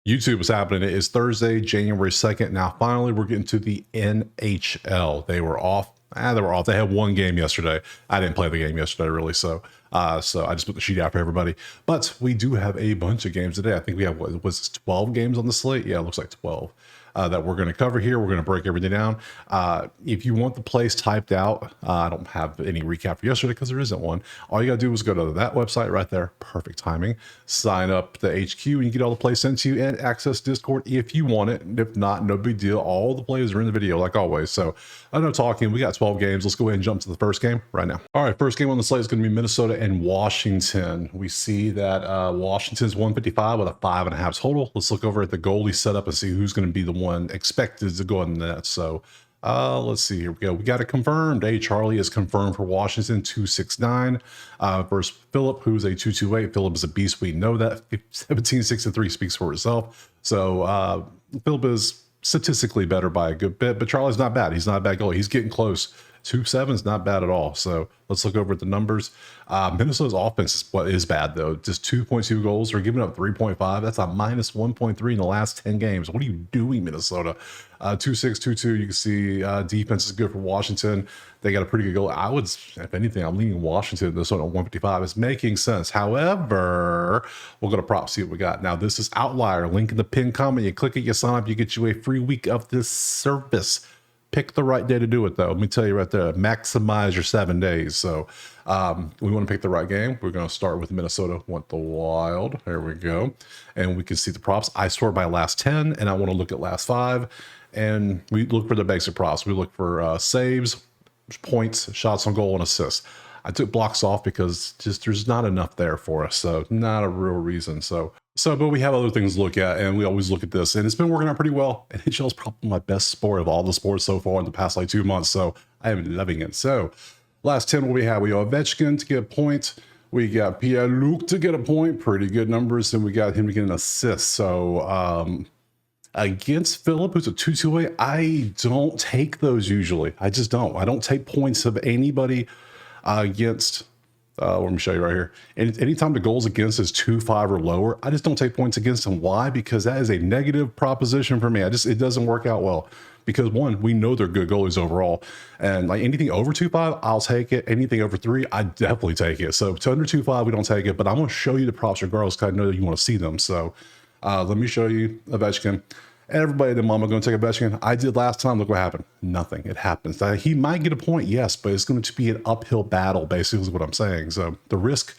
YouTube is happening. It is Thursday, January 2nd. Now, finally, we're getting to the NHL. They were off. They were off. They had one game yesterday. I didn't play the game yesterday, really. So I just put the sheet out for everybody. But we do have a bunch of games today. I think we have, what was it, 12 games on the slate? Yeah, it looks like 12. That we're going to cover here. We're going to break everything down. If you want the plays typed out, I don't have any recap for yesterday because there isn't one. All you got to do is go to that website right there. Perfect timing. Sign up the HQ and you get all the plays sent to you and access Discord if you want it. If not, no big deal. All the plays are in the video like always. So I know talking, we got 12 games. Let's go ahead and jump to the first game right now. All right, first game on the slate is going to be Minnesota and Washington. We see that Washington's 155 with a 5.5 total. Let's look over at the goalie setup and see who's going to be the one expected to go in the net. So let's see, here we go. We got it confirmed. Charlie is confirmed for Washington, 269 versus Philip, who's a 228. Philip is a beast. We know that. 1763 speaks for itself. So Philip is statistically better by a good bit, but Charlie's not bad. He's not a bad goalie. He's getting close. 2.7 is not bad at all. So let's look over at the numbers. Minnesota's offense is what is bad, though. Just 2.2 goals. They're giving up 3.5. That's a minus 1.3 in the last 10 games. What are you doing, Minnesota? 2.6, 2.2. You can see defense is good for Washington. They got a pretty good goal. I would, if anything, I'm leaning Washington. This one at 155 is making sense. However, we'll go to props, see what we got. Now, this is Outlier. Link in the pin comment. You click it, you sign up, you get you a free week of this service. Pick the right day to do it, though. Let me tell you right there, maximize your 7 days. So we want to pick the right game. We're going to start with Minnesota want the Wild. There we go. And we can see the props. I sort by last 10, and I want to look at last 5. And we look for the basic props. We look for saves, points, shots on goal, and assists. I took blocks off because just there's not enough there for us. So not a real reason. But we have other things to look at, and we always look at this, and it's been working out pretty well. NHL is probably my best sport of all the sports so far in the past 2 months, so I am loving it. So last 10, what we have? We have Ovechkin to get a point. We got Pierre-Luc to get a point. Pretty good numbers, and we got him to get an assist. So against Philip, who's a 2-2-8, I don't take those usually. I just don't. I don't take points of anybody against... let me show you right here. And anytime the goals against is 2-5 or lower, I just don't take points against them. Why? Because that is a negative proposition for me. It doesn't work out well. Because one, we know they're good goalies overall, and like anything over 2.5, I'll take it. Anything over 3, I definitely take it. So to under 2.5, we don't take it. But I'm going to show you the props regardless, because I know that you want to see them. So let me show you Ovechkin. Everybody at the moment going to take a Ovechkin. I did last time. Look what happened. Nothing. It happens. He might get a point, yes, but it's going to be an uphill battle, basically, is what I'm saying. So the risk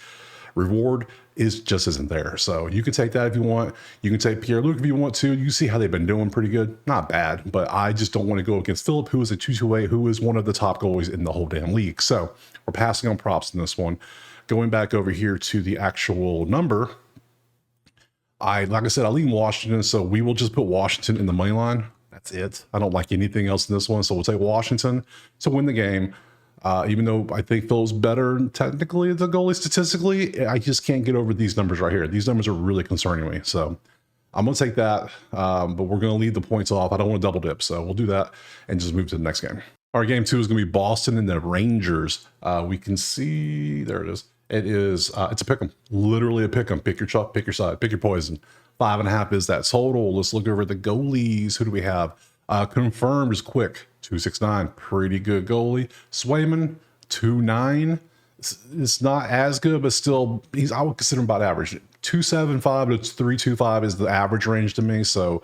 reward just isn't there. So you can take that if you want. You can take Pierre-Luc if you want to. You see how they've been doing pretty good. Not bad, but I just don't want to go against Philip, who is a 2-2-8, who is one of the top goalies in the whole damn league. So we're passing on props in this one. Going back over here to the actual number, like I said, I lean Washington, so we will just put Washington in the money line. That's it. I don't like anything else in this one, so we'll take Washington to win the game. Even though I think Phil's better technically the goalie statistically, I just can't get over these numbers right here. These numbers are really concerning me, so I'm going to take that, but we're going to leave the points off. I don't want to double dip, so we'll do that and just move to the next game. Our game 2 is going to be Boston and the Rangers. We can see, there it is. It's a pick 'em, literally a pick 'em. Pick your chalk, pick your side, pick your poison. 5.5 is that total. Let's look over at the goalies. Who do we have? Confirmed is Quick, 269, pretty good goalie. Swayman, 2.9. It's not as good, but still, I would consider him about average. 2.75 to 3.25 is the average range to me. So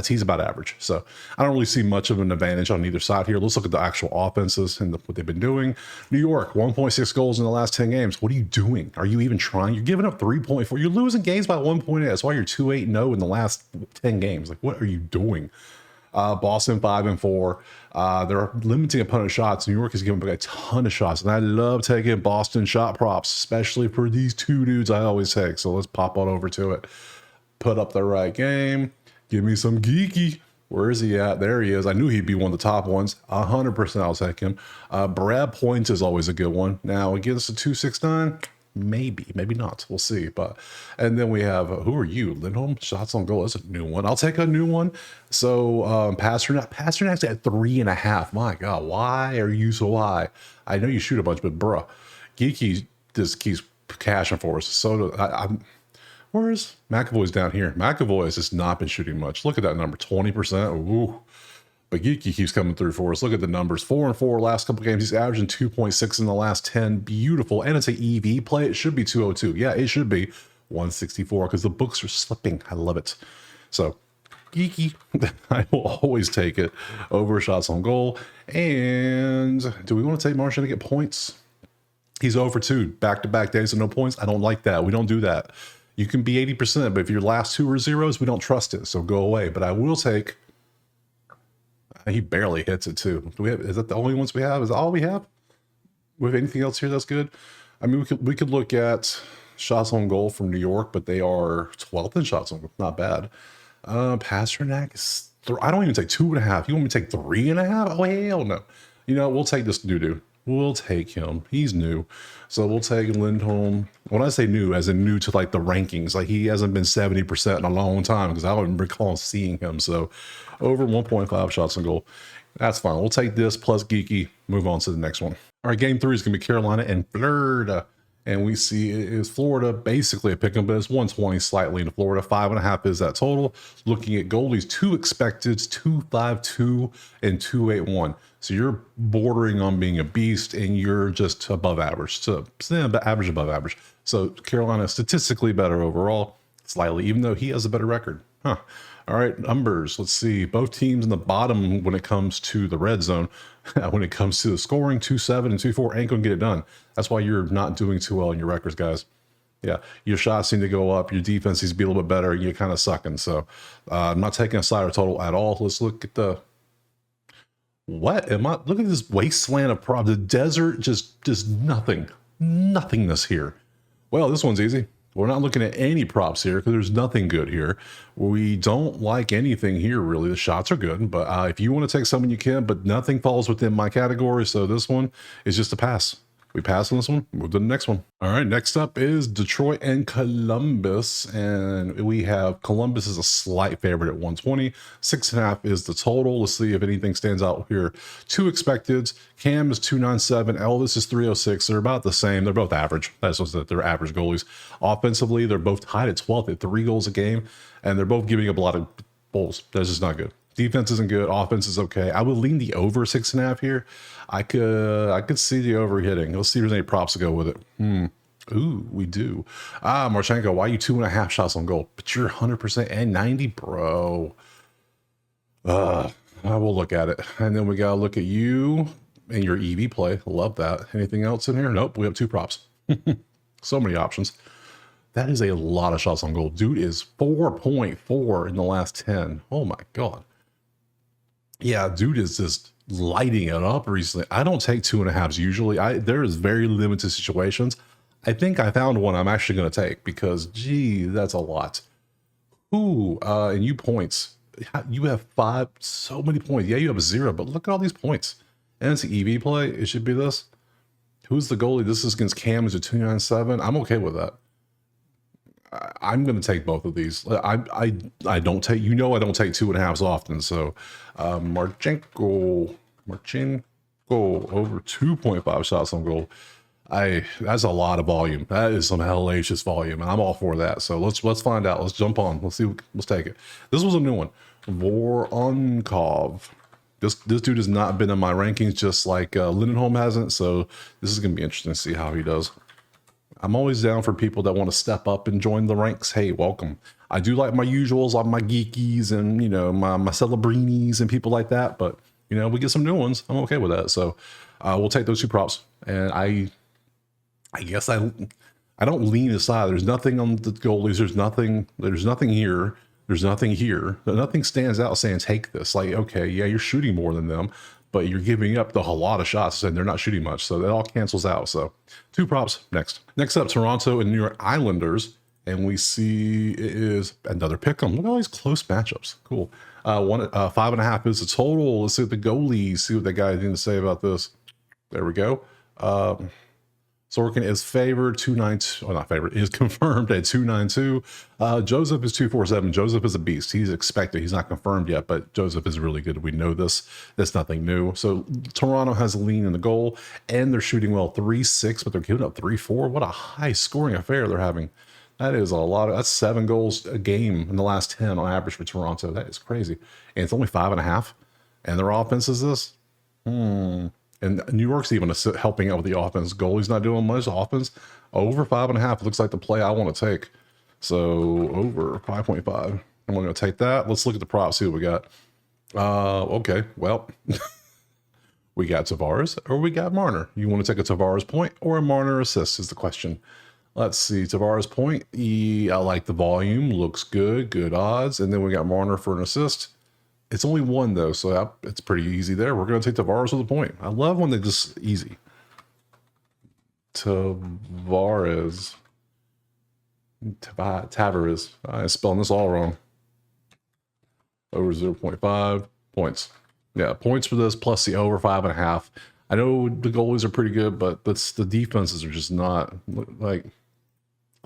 he's about average. So I don't really see much of an advantage on either side here. Let's look at the actual offenses and what they've been doing. New York, 1.6 goals in the last 10 games. What are you doing? Are you even trying? You're giving up 3.4. You're losing games by 1.8. That's why you're 2-8-0 in the last 10 games. Like, what are you doing? Boston 5-4. They're limiting opponent shots. New York is giving a ton of shots, and I love taking Boston shot props, especially for these two dudes I always take. So let's pop on over to it. Put up the right game. Give me some geeky. Where is he at? There he is. I knew he'd be one of the top ones. 100% I'll take him. Brad Points is always a good one. Now against the 269, maybe not. We'll see. And then we have, who are you? Lindholm, shots on goal. That's a new one. I'll take a new one. So Pasternak's at 3.5. My God, why are you so high? I know you shoot a bunch, but bruh, Geeky just keeps cashing for us. So Where is McAvoy's down here? McAvoy has just not been shooting much. Look at that number, 20%. Ooh. But Geeky keeps coming through for us. Look at the numbers. 4-4 last couple games. He's averaging 2.6 in the last 10. Beautiful. And it's an EV play. It should be 202. Yeah, it should be 164 because the books are slipping. I love it. So Geeky, I will always take it over shots on goal. And do we want to take Martian to get points? He's 0 for 2 back-to-back days of no points. I don't like that. We don't do that. You can be 80%, but if your last 2 are zeros, we don't trust it. So go away. But I will take. He barely hits it too. Do we have? Is that the only ones we have? Is that all we have? With anything else here that's good? I mean, we could look at shots on goal from New York, but they are 12th in shots on goal. Not bad. Pasternak is. I don't even take 2.5. You want me to take 3.5? Oh hell no. You know, we'll take this doo-doo. We'll take him. He's new. So we'll take Lindholm. When I say new, as in new to like the rankings, like he hasn't been 70% in a long time because I don't recall seeing him. So over 1.5 shots on goal. That's fine. We'll take this plus Geeky. Move on to the next one. All right, game 3 is going to be Carolina and Florida. And we see it is Florida basically a pick 'em, but it's 120 slightly into Florida. 5.5 is that total. Looking at goalies, 2 expected, 2.52 and 2.81. So you're bordering on being a beast, and you're just above average. So average above average. So Carolina statistically better overall, slightly, even though he has a better record. Huh. All right, numbers. Let's see. Both teams in the bottom when it comes to the red zone. When it comes to the scoring, 2.7 and 2.4 ain't gonna get it done. That's why you're not doing too well in your records, guys. Yeah, your shots seem to go up. Your defense needs to be a little bit better. You're kind of sucking. So I'm not taking a slider total at all. Let's look at the. What am I? Look at this wasteland of prop. The desert, just nothingness here. Well, this one's easy. We're not looking at any props here because there's nothing good here. We don't like anything here, really. The shots are good, but if you want to take someone, you can, but nothing falls within my category. So this one is just a pass. We pass on this one, move to the next one. All right, next up is Detroit and Columbus. And we have Columbus is a slight favorite at 120. 6.5 is the total. Let's see if anything stands out here. 2 expected. Cam is 297. Elvis is 306. They're about the same. They're both average. That's what they're average goalies. Offensively, they're both tied at 12th at 3 goals a game. And they're both giving up a lot of goals. That's just not good. Defense isn't good. Offense is okay. I would lean the over 6.5 here. I could see the over hitting. Let's see if there's any props to go with it. Ooh, we do. Marchenko, why are you 2.5 shots on goal? But you're 100% and 90, bro. I will look at it. And then we got to look at you and your EV play. Love that. Anything else in here? Nope. We have 2 props. So many options. That is a lot of shots on goal. Dude is 4.4 in the last 10. Oh my God. Yeah, dude is just lighting it up recently. I don't take 2.5s usually. There is very limited situations. I think I found one I'm actually going to take because, gee, that's a lot. Ooh, and you points. You have 5, so many points. Yeah, you have 0, but look at all these points. And it's an EV play. It should be this. Who's the goalie? This is against Cam. Is a 297. I'm okay with that. I'm going to take both of these. I don't take, I don't take 2.5s often. So Marchenko over 2.5 shots on goal. That's a lot of volume. That is some hellacious volume, and I'm all for that. So let's find out. Let's jump on. Let's see. Let's take it. This was a new one. Voronkov. This dude has not been in my rankings, just like Lindholm hasn't. So this is going to be interesting to see how he does. I'm always down for people that want to step up and join the ranks. Hey, welcome. I do like my usuals, like my geekies and, my Celebrinis and people like that. But, we get some new ones. I'm okay with that. So we'll take those 2 props. And I guess I don't lean aside. There's nothing on the goalies. There's nothing here. There's nothing here. Nothing stands out saying take this. Like, okay, yeah, you're shooting more than them, but you're giving up a lot of shots and they're not shooting much. So that all cancels out. So 2 props next. Next up, Toronto and New York Islanders. And we see it is another pick 'em. Look at all these close matchups. Cool. 5.5 is the total. Let's see what the goalies, see what that guy didn't say about this. There we go. Sorkin is favored 292. Oh, not favored. Is confirmed at 292. Joseph is 247. Joseph is a beast. He's expected. He's not confirmed yet, but Joseph is really good. We know this. That's nothing new. So Toronto has a lean in the goal, and they're shooting well 3-6, but they're giving up 3-4. What a high scoring affair they're having. That is a lot. That's 7 goals a game in the last 10 on average for Toronto. That is crazy. And it's only 5.5. And their offense is this. And New York's even helping out with the offense. Goalie's not doing much offense. Over 5.5 looks like the play I want to take. So over 5.5. I'm going to take that. Let's look at the props, see what we got. Okay, well, we got Tavares or we got Marner. You want to take a Tavares point or a Marner assist is the question. Let's see, Tavares point. I like the volume, looks good, good odds. And then we got Marner for an assist. It's only 1 though, so it's pretty easy there. We're going to take Tavares with a point. I love when they just easy. Tavares. I'm spelling this all wrong. Over 0.5 points. Yeah, points for this plus the over 5.5. I know the goalies are pretty good, but the defenses are just not like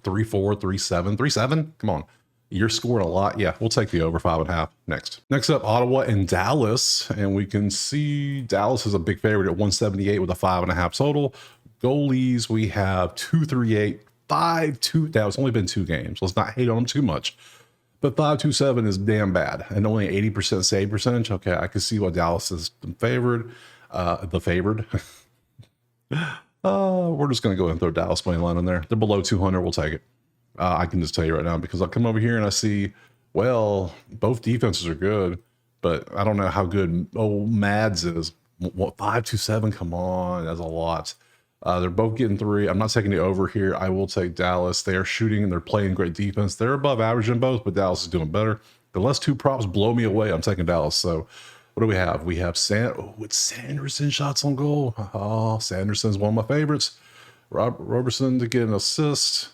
3-4, 3-7, 3-7. Come on, you're scoring a lot. Yeah, we'll take the over 5.5 next. Next up, Ottawa and Dallas, and we can see Dallas is a big favorite at 178 with a 5.5 total. Goalies, we have 238, 5-2. That was only been 2 games. Let's not hate on them too much. But 5.27 is damn bad, and only 80% save percentage. Okay, I can see why Dallas is favored. The favored. We're just going to go ahead and throw Dallas money line in there. They're below 200. We'll take it. I can just tell you right now because I'll come over here and I see, well, both defenses are good, but I don't know how good Mads is. What 5.27? Come on, that's a lot. They're both getting 3. I'm not taking the over here. I will take Dallas. They are shooting and they're playing great defense. They're above average in both, but Dallas is doing better. Unless 2 props blow me away, I'm taking Dallas. So what do we have? We have it's Sanderson shots on goal. Oh, Sanderson's one of my favorites. Robertson to get an assist.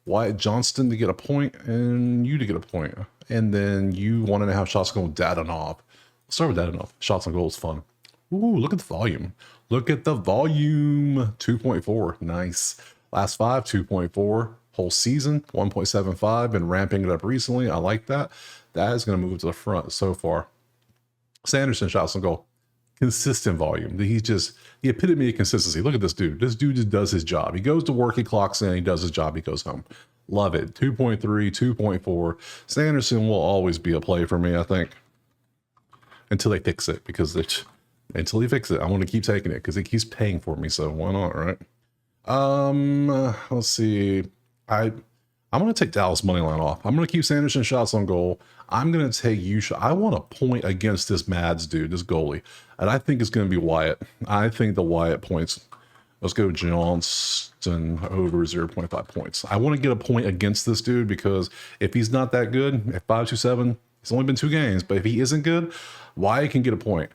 Wyatt Johnston to get a point, and you to get a point. And then you 1.5 shots on goal, Dadonov. Let's start with Dadonov. Shots on goal is fun. Ooh, look at the volume. Look at the volume. 2.4. Nice. Last 5, 2.4. Whole season, 1.75. Been ramping it up recently. I like that. That is going to move to the front so far. Sanderson shots on goal. Consistent volume. He's just the epitome of consistency. Look at this dude. This dude just does his job. He goes to work, he clocks in, he does his job, he goes home. Love it. 2.3, 2.4. Sanderson will always be a play for me, I think. Until they fix it, because until he fixes it, I want to keep taking it because he keeps paying for me. So why not, right? Let's see. I'm going to take Dallas money line off. I'm going to keep Sanderson shots on goal. I'm going to take I want a point against this Mads dude, this goalie. And I think it's going to be Wyatt. I think the Wyatt points. Let's go Johnston over 0.5 points. I want to get a point against this dude because if he's not that good, at 5.27, it's only been 2 games. But if he isn't good, Wyatt can get a point.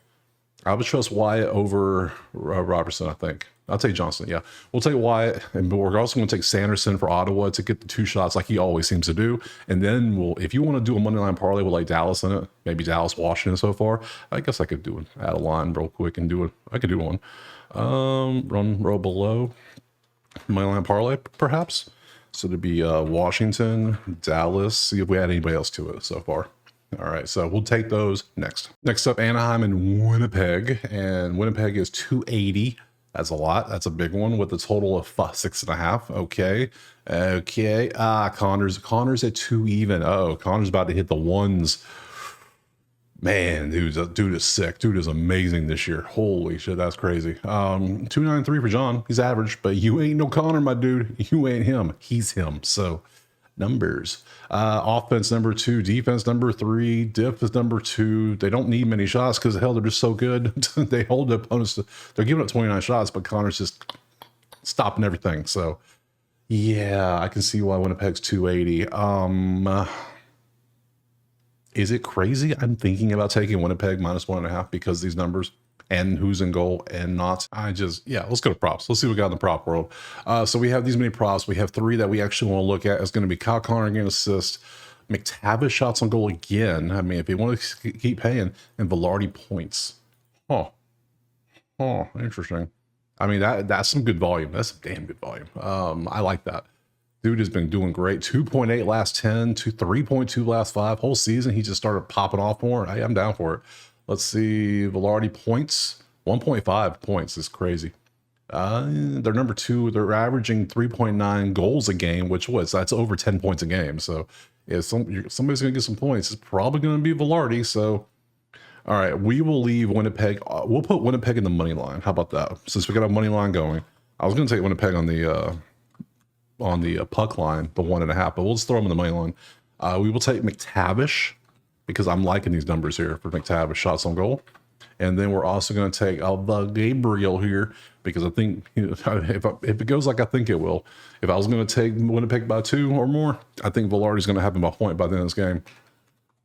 I would trust Wyatt over Robertson, I think. I'll take Johnston, yeah. We'll take Wyatt, and we're also going to take Sanderson for Ottawa to get the 2 shots like he always seems to do. And then if you want to do a money line parlay with like Dallas in it, maybe Dallas, Washington so far, I guess I could add a line real quick and do it. I could do one. Run row below. Money line parlay, perhaps. So it'd be Washington, Dallas. See if we add anybody else to it so far. All right, so we'll take those next. Next up, Anaheim and Winnipeg. And Winnipeg is 280. That's a lot. That's a big one with a total of 6.5. Okay. Connor's at 2 even. Oh, Connor's about to hit the 1s. Man, dude is sick. Dude is amazing this year. Holy shit, that's crazy. 293 for John. He's average, but you ain't no Connor, my dude. You ain't him. He's him. So numbers. Offense number 2, defense number 3, diff is number 2. They don't need many shots because hell, they're just so good. They hold the opponents they're giving up 29 shots, but Connor's just stopping everything. So yeah, I can see why Winnipeg's 280. Is it crazy? I'm thinking about taking Winnipeg minus 1.5 because these numbers and who's in goal and not. Let's go to props. Let's see what we got in the prop world. So we have these many props. We have 3 that we actually want to look at. It's going to be Kyle Connor getting assist, McTavish shots on goal again. I mean, if you want to keep paying, and Velarde points. Oh, interesting. I mean, that's some good volume. That's some damn good volume. I like that. Dude has been doing great. 2.8 last 10 to 3.2 last 5. Whole season, he just started popping off more. I'm down for it. Let's see. Velarde points. 1.5 points is crazy. They're number 2. They're averaging 3.9 goals a game, that's over 10 points a game. So if somebody's going to get some points, it's probably going to be Velarde. So, all right, we will leave Winnipeg. We'll put Winnipeg in the money line. How about that? Since we got a money line going, I was going to take Winnipeg on the puck line, the 1.5, but we'll just throw them in the money line. We will take McTavish because I'm liking these numbers here for McTavish shots on goal. And then we're also going to take Gabriel here because I think if it goes like I think it will, if I was going to take Winnipeg by 2 or more, I think Velarde's going to have him by point by the end of this game.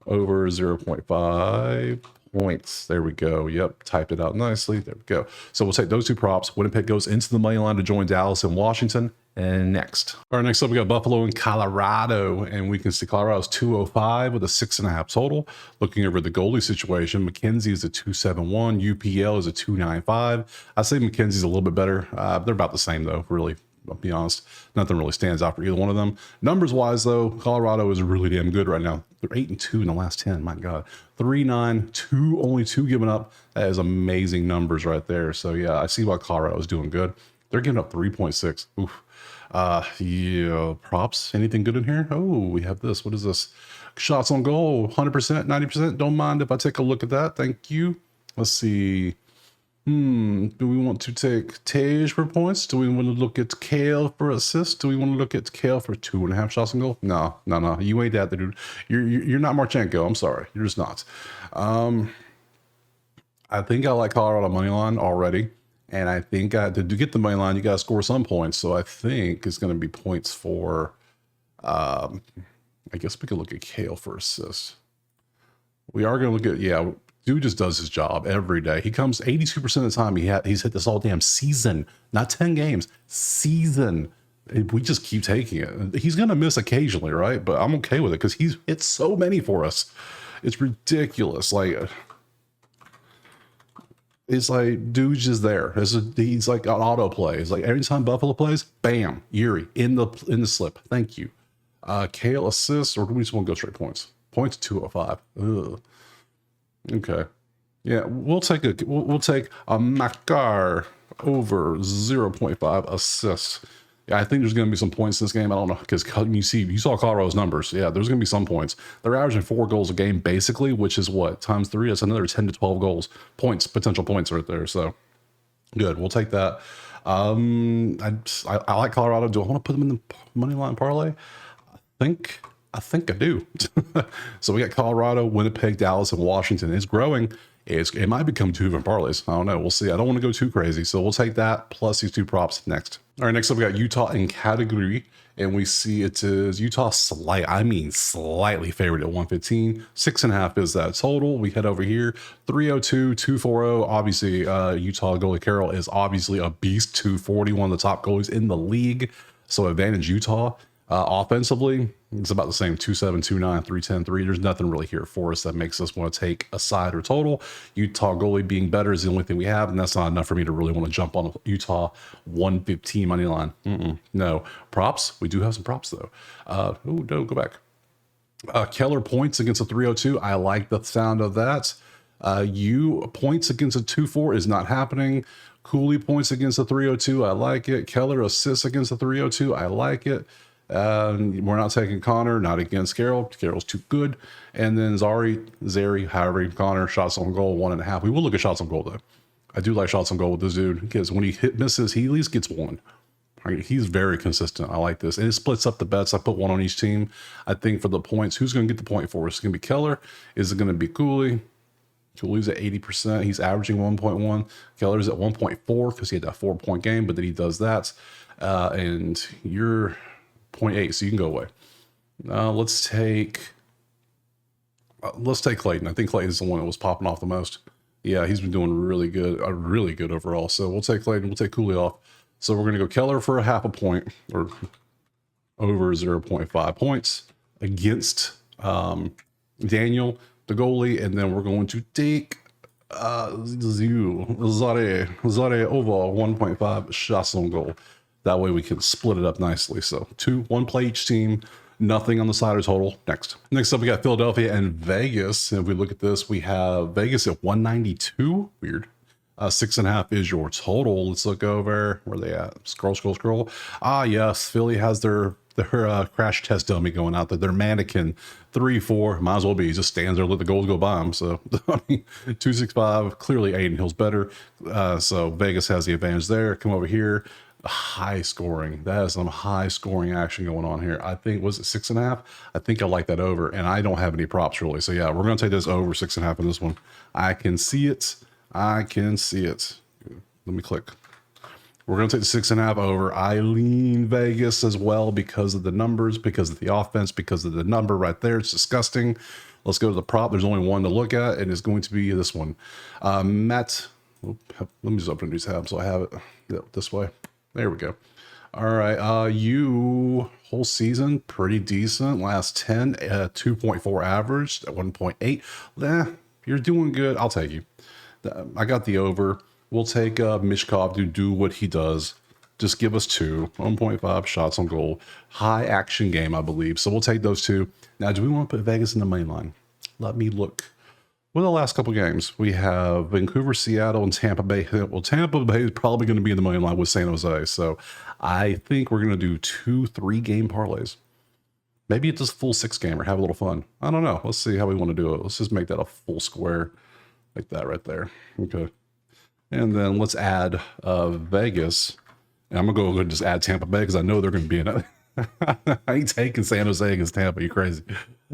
Over 0.5 points. There we go. Yep, typed it out nicely. There we go. So we'll take those 2 props. Winnipeg goes into the money line to join Dallas and Washington. And next. All right, next up we got Buffalo and Colorado, and we can see Colorado's 205 with a 6.5 total. Looking over the goalie situation, McKenzie is a 271, UPL is a 295. I say McKenzie's a little bit better. They're about the same though, really. I'll be honest. Nothing really stands out for either one of them. Numbers wise though, Colorado is really damn good right now. They're 8-2 in the last 10. My God, 3-9, only 2 given up. That is amazing numbers right there. So yeah, I see why Colorado is doing good. They're giving up 3.6. Oof. Yeah, props. Anything good in here? Oh, we have this. What is this? Shots on goal, 100%, 90%. Don't mind if I take a look at that. Thank you. Let's see. Do we want to take Tage for points? Do we want to look at Kale for assists? Do we want to look at Kale for 2.5 shots on goal? No. You ain't that dude. You're not Marchenko. I'm sorry. You're just not. I think I like Colorado money line already. And I think to get the money line, you got to score some points. So I think it's going to be points for, I guess we could look at Kale for assists. We are going to look at, dude just does his job every day. He comes 82% of the time. He's hit this all damn season, not 10 games, season. We just keep taking it. He's going to miss occasionally, right? But I'm okay with it because he's hit so many for us. It's ridiculous. It's like dude's just there. He's like an autoplay. It's like every time Buffalo plays, bam, Yuri in the slip. Thank you. Kale assists, or do we just want to go straight points? Points 205. Ugh. Okay. Yeah, we'll take a Makar over 0.5 assists. Yeah, I think there's going to be some points in this game. I don't know, because you saw Colorado's numbers. Yeah, there's going to be some points. They're averaging 4 goals a game, basically, which is what? Times 3? That's another 10 to 12 goals. Potential points right there. So, good. We'll take that. I like Colorado. Do I want to put them in the money line parlay? I think I do. So we got Colorado, Winnipeg, Dallas, and Washington. It's growing. It might become 2 even parlays. I don't know. We'll see. I don't want to go too crazy. So we'll take that plus these 2 props next. All right, next up we got Utah in category. And we see it is Utah slightly favored at 115. 6.5 is that total. We head over here. 302, 240. Obviously, Utah goalie Carroll is obviously a beast. 240, one of the top goalies in the league. So advantage Utah. Offensively, it's about the same. 2-7, 2-9, 3-10, 3. There's nothing really here for us that makes us want to take a side or total. Utah goalie being better is the only thing we have, and that's not enough for me to really want to jump on Utah 115 money line. No. Props. We do have some props, though. No, go back. Keller points against a 302. I like the sound of that. Points against a 2-4 is not happening. Cooley points against a 302. I like it. Keller assists against a 302. I like it. We're not taking Connor, not against Carroll. Carroll's too good. And then Zary, however, Connor, shots on goal, 1.5. We will look at shots on goal, though. I do like shots on goal with this dude because when he misses, he at least gets 1. He's very consistent. I like this. And it splits up the bets. I put 1 on each team. I think for the points, who's going to get the point for us? It's going to be Keller. Is it going to be Cooley? Cooley's at 80%. He's averaging 1.1. Keller's at 1.4 because he had that 4-point game, but then he does that. And you're 0.8, so you can go away. Let's take Clayton. I think Clayton's the one that was popping off the most. Yeah, he's been doing really good overall. So we'll take Clayton. We'll take Cooley off. So we're going to go Keller for a 0.5 point or over 0.5 points against Daniel, the goalie, and then we're going to take Zare over 1.5 shots on goal. That way we can split it up nicely. So 1 play each team, nothing on the side or total. Next up, we got Philadelphia and Vegas. And if we look at this, we have Vegas at 192. Weird. 6.5 is your total. Let's look over where they at. Scroll. Ah, yes, Philly has their crash test dummy going out there. Their mannequin 3-4 might as well be. He just stands there, let the goals go by him. So I mean, 265. Clearly, Aiden Hill's better. So Vegas has the advantage there. Come over here. High scoring. That is some high scoring action going on here. I think, was it 6.5? I think I like that over, and I don't have any props really. So yeah, we're gonna take this over 6.5 in this one. I can see it. Let me click. We're gonna take the 6.5 over. I lean Vegas as well because of the numbers, because of the offense, because of the number right there. It's disgusting. Let's go to the prop. There's only one to look at, and it's going to be this one. Let me just open a new tab so I have it this way. There we go. All right. You whole season, pretty decent. Last 10, 2.4 average, 1.8. You're doing good. I'll take you. I got the over. We'll take Mishkov to do what he does. Just give us 1.5 shots on goal. High action game, I believe. So we'll take those two. Now, do we want to put Vegas in the main line? Let me look. Well, the last couple games, we have Vancouver, Seattle, and Tampa Bay. Well, Tampa Bay is probably going to be in the money line with San Jose. So I think we're going to do 2-3 game parlays. Maybe it's just full 6 game or have a little fun. I don't know. Let's see how we want to do it. Let's just make that a full square like that right there. Okay. And then let's add Vegas. And I'm going to go ahead and just add Tampa Bay because I know they're going to be in it. I ain't taking San Jose against Tampa. You crazy?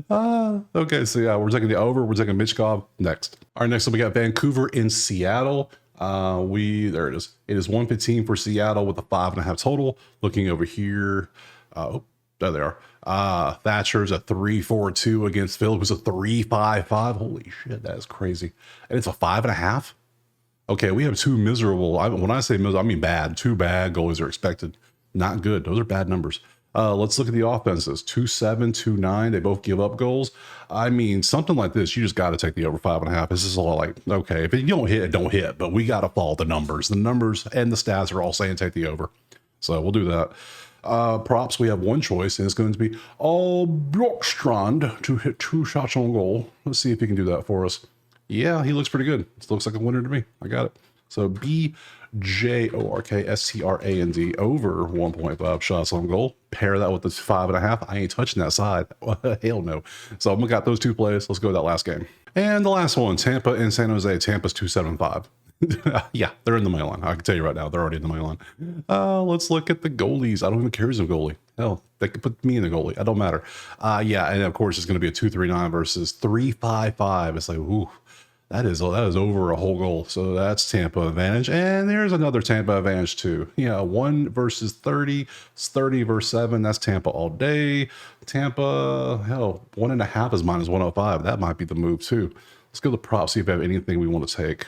Okay, so yeah, we're taking the over. We're taking Michkov next. All right, next up we got Vancouver in Seattle. There it is. It is 115 for Seattle with a 5.5 total. Looking over here, there they are. Thatcher's a 3-4-2 against Philip, who's a 3-5-5. Holy shit, that is crazy. And it's a 5.5. Okay, we have two miserable. When I say miserable, I mean bad. 2 bad goalies are expected. Not good. Those are bad numbers. Let's look at the offenses. 2-7, 2-9. They both give up goals. I mean, something like this, you just got to take the over 5.5. This is all like, okay, if you don't hit, don't hit. But we got to follow the numbers. The numbers and the stats are all saying take the over. So we'll do that. Props, we have one choice, and it's going to be all Brockstrand to hit 2 shots on goal. Let's see if he can do that for us. Yeah, he looks pretty good. This looks like a winner to me. I got it. So BJORKSTRAND over 1.5 shots on goal. Pair that with the 5.5. I ain't touching that side. Hell no. So I'm got those 2 plays. Let's go to that last game. And the last one, Tampa and San Jose. Tampa's 275. Yeah, they're in the money line. I can tell you right now, they're already in the money line. Let's look at the goalies. I don't even care who's a goalie. Hell, they could put me in the goalie. I don't matter. Yeah, and of course it's going to be a 2-3-9 versus 3-5-5. It's like, ooh. That is over a whole goal. So that's Tampa advantage. And there's another Tampa advantage too. Yeah, 1 versus 30. It's 30 versus 7. That's Tampa all day. Tampa, hell, 1.5 is minus 105. That might be the move too. Let's go to the props, see if we have anything we want to take.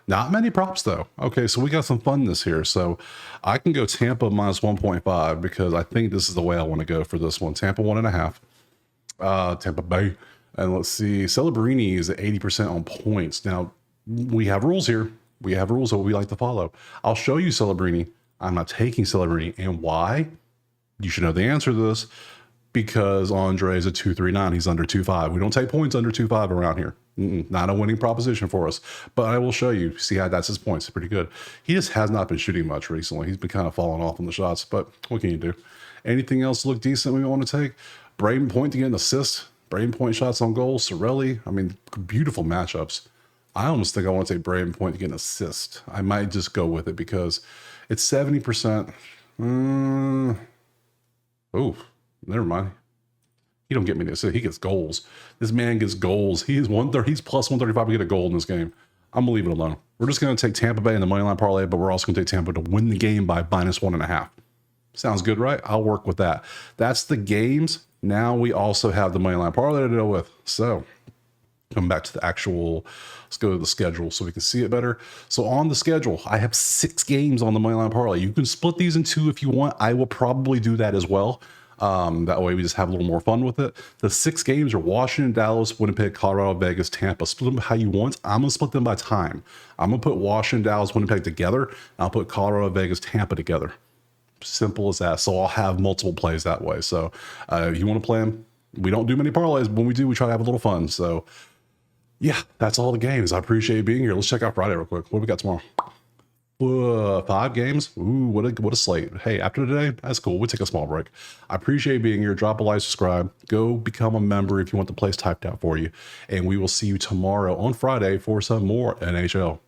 Not many props though. Okay, so we got some funness here. So I can go Tampa minus 1.5 because I think this is the way I want to go for this one. Tampa 1.5. Tampa Bay. And let's see, Celebrini is at 80% on points. Now, we have rules here. We have rules that we like to follow. I'll show you Celebrini. I'm not taking Celebrini. And why? You should know the answer to this. Because Andre is a 2.39. He's under 2.5. We don't take points under 2.5 around here. Not a winning proposition for us. But I will show you. See how that's his points. Pretty good. He just has not been shooting much recently. He's been kind of falling off on the shots. But what can you do? Anything else look decent we want to take? Braden Point to get an assist. Braden Point shots on goal. Sorelli. I mean, beautiful matchups. I almost think I want to take Braden Point to get an assist. I might just go with it because it's 70%. Oh, never mind. He don't get me this. He gets goals. This man gets goals. He is 130. He's plus 135 to get a goal in this game. I'm gonna leave it alone. We're just gonna take Tampa Bay in the money line parlay, but we're also gonna take Tampa to win the game by minus 1.5. Sounds good, right? I'll work with that. That's the games. Now we also have the money line parlay to deal with. So come back to the actual, let's go to the schedule so we can see it better. So on the schedule, I have 6 games on the money line parlay. You can split these in 2 if you want. I will probably do that as well. That way we just have a little more fun with it. The 6 games are Washington, Dallas, Winnipeg, Colorado, Vegas, Tampa. Split them how you want. I'm going to split them by time. I'm going to put Washington, Dallas, Winnipeg together. And I'll put Colorado, Vegas, Tampa together. Simple as that. So I'll have multiple plays that way. So if you want to play them, we don't do many parlays. But when we do, we try to have a little fun. So Yeah, that's all the games. I appreciate being here. Let's check out Friday real quick. What do we got tomorrow? 5 games. Ooh, what a slate. Hey, after today, that's cool. We'll take a small break. I appreciate being here. Drop a like, subscribe, go become a member if you want the place typed out for you. And we will see you tomorrow on Friday for some more NHL.